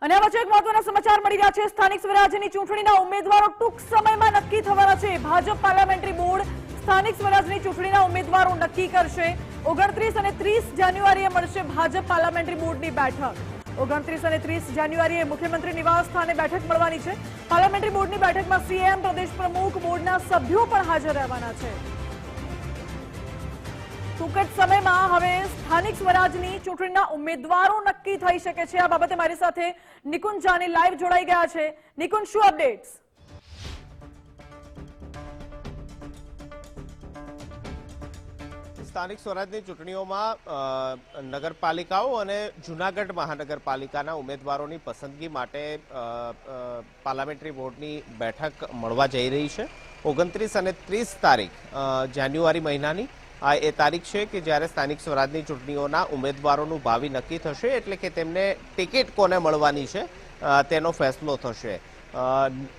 અને આ વચ્ચે એક મહત્વના સમાચાર મળી રહ્યા છે। સ્થાનિક સ્વરાજ્યની ચૂંટણીના ઉમેદવારો ટૂંક સમયમાં નક્કી થવાના છે। ભાજપ પાર્લામેન્ટરી બોર્ડ સ્થાનિક સ્વરાજ્યની ચૂંટણીના ઉમેદવારો નક્કી કરશે। 29 અને 30 જાન્યુઆરીએ મળશે ભાજપ પાર્લામેન્ટરી બોર્ડની બેઠક। 29 અને 30 જાન્યુઆરીએ મુખ્યમંત્રી નિવાસ સ્થાને બેઠક મળવાની છે। પાર્લામેન્ટરી બોર્ડની બેઠકમાં સીએમ, પ્રદેશ પ્રમુખ, બોર્ડના સભ્યો પણ હાજર રહેવાના છે। ટૂંક જ સમયમાં હવે સ્થાનિક સ્વરાજની ચૂંટણીના ઉમેદવારો નક્કી થઈ શકે છે। આ બાબતે મારી સાથે નિકુંજ જાની લાઈવ જોડાઈ ગયા છે। નિકુંજ, શું અપડેટ્સ? સ્થાનિક સ્વરાજની ચૂંટણીઓમાં નગરપાલિકાઓ અને જૂનાગઢ મહાનગરપાલિકાના ઉમેદવારોની પસંદગી માટે પાર્લામેન્ટરી બોર્ડની બેઠક મળવા જઈ રહી છે। 29 અને 30 તારીખ જાન્યુઆરી મહિનાની આ એ તારીખ છે કે જ્યારે સ્થાનિક સ્વરાજની ચૂંટણીઓના ઉમેદવારોનું ભાવિ નક્કી થશે, એટલે કે તેમને ટિકિટ કોને મળવાની છે તેનો ફેસલો થશે।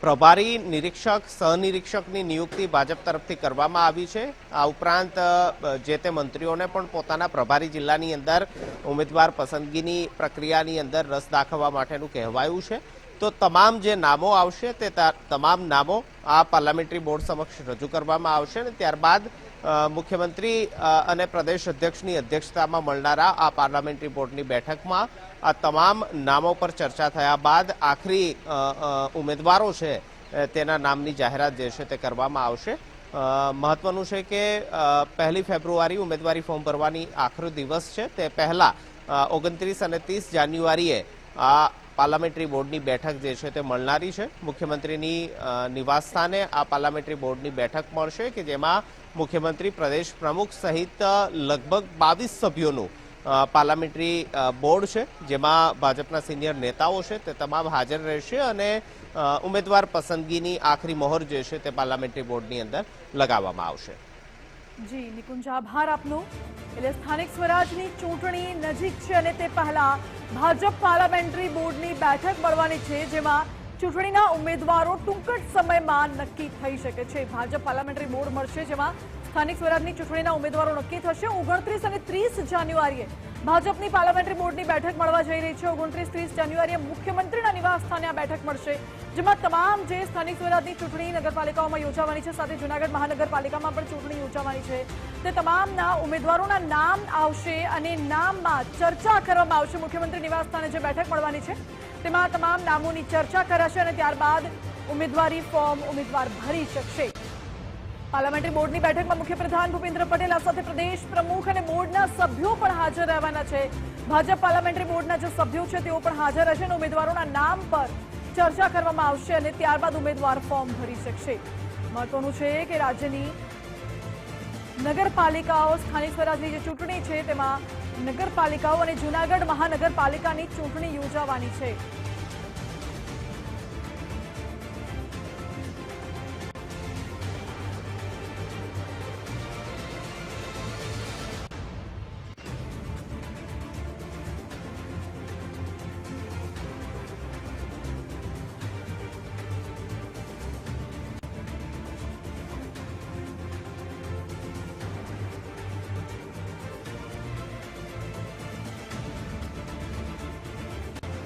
પ્રભારી નિરીક્ષક, સહનિરીક્ષકની નિયુક્તિ ભાજપ તરફથી કરવામાં આવી છે। આ ઉપરાંત જે તે મંત્રીઓને પણ પોતાના પ્રભારી જિલ્લાની અંદર ઉમેદવાર પસંદગીની પ્રક્રિયાની અંદર રસ દાખવવા માટેનું કહેવાયું છે। તો તમામ જે નામો આવશે તે તમામ નામો આ પાર્લામેન્ટરી બોર્ડ સમક્ષ રજૂ કરવામાં આવશે અને ત્યારબાદ મુખ્યમંત્રી અને પ્રદેશ અધ્યક્ષની અધ્યક્ષતામાં મળનારા આ પાર્લામેન્ટરી બોર્ડની બેઠકમાં આ તમામ નામો પર ચર્ચા થયા બાદ આખરી ઉમેદવારો છે તેના નામની જાહેરાત જે છે તે કરવામાં આવશે। મહત્વનું છે કે 1 ફેબ્રુઆરી ઉમેદવારી ફોર્મ ભરવાની આખરો દિવસ છે, તે પહેલા 29 અને 30 જાન્યુઆરીએ આ પાર્લામેન્ટરી બોર્ડની બેઠક જે છે તે મળનારી છે। મુખ્યમંત્રીની નિવાસ સ્થાને આ પાર્લામેન્ટરી બોર્ડની બેઠક મળશે કે જેમાં મુખ્યમંત્રી, પ્રદેશ પ્રમુખ સહિત લગભગ 22 સભ્યોનું પાર્લામેન્ટરી બોર્ડ છે, જેમાં ભાજપના સિનિયર નેતાઓ છે તે તમામ હાજર રહેશે અને ઉમેદવાર પસંદગીની આખરી મહોર જે છે તે પાર્લામેન્ટરી બોર્ડની અંદર લગાવવામાં આવશે। જી નિકુંજ, આભાર આપનો। એટલે સ્થાનિક સ્વરાજની ચૂંટણી નજીક છે અને તે પહેલા ભાજપ પાર્લામેન્ટરી બોર્ડની બેઠક મળવાની છે, જેમાં ચૂંટણીના ઉમેદવારો ટૂંક જ સમયમાં નક્કી થઈ શકે છે। ભાજપ પાર્લામેન્ટરી બોર્ડ મળશે, જેમાં સ્થાનિક સ્વરાજની ચૂંટણીના ઉમેદવારો નક્કી થશે। 29 અને 30 જાન્યુઆરીએ ભાજપની પાર્લામેન્ટરી બોર્ડની બેઠક મળવા જઈ રહી છે। 29-30 જાન્યુઆરીએ મુખ્યમંત્રીના નિવાસ સ્થાને આ બેઠક મળશે, જેમાં તમામ જે સ્થાનિક સ્વરાજની ચૂંટણી નગરપાલિકાઓમાં યોજાવાની છે, સાથે જૂનાગઢ મહાનગરપાલિકામાં પણ ચૂંટણી યોજાવાની છે, તે તમામના ઉમેદવારોના નામ આવશે અને નામમાં ચર્ચા કરવામાં આવશે। મુખ્યમંત્રી નિવાસ સ્થાને જે બેઠક મળવાની છે તેમાં તમામ નામોની ચર્ચા કરાશે અને ત્યારબાદ ઉમેદવારી ફોર્મ ઉમેદવાર ભરી શકશે। પાર્લામેન્ટરી બોર્ડની બેઠકમાં મુખ્યપ્રધાન ભૂપેન્દ્ર પટેલ, આ સાથે પ્રદેશ પ્રમુખ અને બોર્ડના સભ્યો પણ હાજર રહેવાના છે। ભાજપ પાર્લામેન્ટરી બોર્ડના જે સભ્યો છે તેઓ પણ હાજર રહેશે અને ઉમેદવારોના નામ પર ચર્ચા કરવામાં આવશે અને ત્યારબાદ ઉમેદવાર ફોર્મ ભરી શકશે। મહત્વનું છે કે રાજ્યની નગરપાલિકાઓ, સ્થાનિક સ્વરાજની જે ચૂંટણી છે તેમાં નગરપાલિકાઓ અને જૂનાગઢ મહાનગરપાલિકાની ચૂંટણી યોજાવાની છે।